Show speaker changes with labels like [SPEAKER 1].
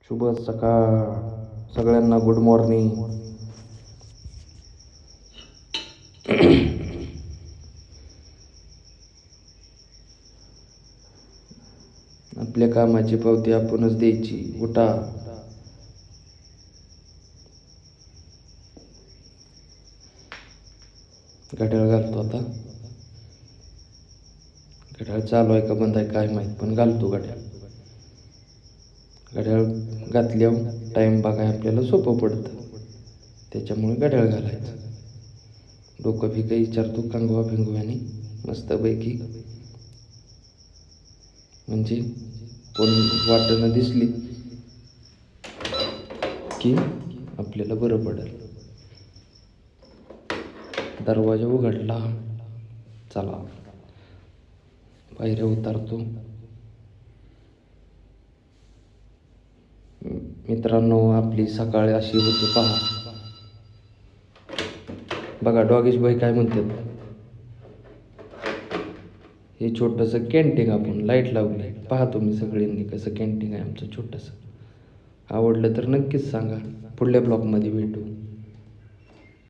[SPEAKER 1] शुभ सकाळ सगळ्यांना, गुड मॉर्निंग. आपल्या कामाची पावती आपणच द्यायची. उठा. घड्याळ घालतो आता. घड्याळ चालू आहे का बंद आहे काय माहीत, पण घालतो घड्याळ. घड्याळ घातल्यावर टाईम बघाय आपल्याला सोपं पडतं, त्याच्यामुळे घड्याळ घालायचं. डोकं बी काही विचारतो कंगवा भिंगव्याने मस्तपैकी, म्हणजे कोण वाटणं दिसली की आपल्याला बरं पडेल. दरवाजा उघडला, चला पायऱ्या उतारतो. मित्रांनो, आपली सकाळ अशी होती पहा. बघा डॉगेश भाई काय म्हणतात. हे छोटंसं कॅन्टीन आपण लाईट लावली, पहा तुम्ही सगळ्यांनी कसं कॅन्टीन आहे आमचं छोटंसं. आवडलं तर नक्कीच सांगा. पुढल्या ब्लॉगमध्ये भेटू.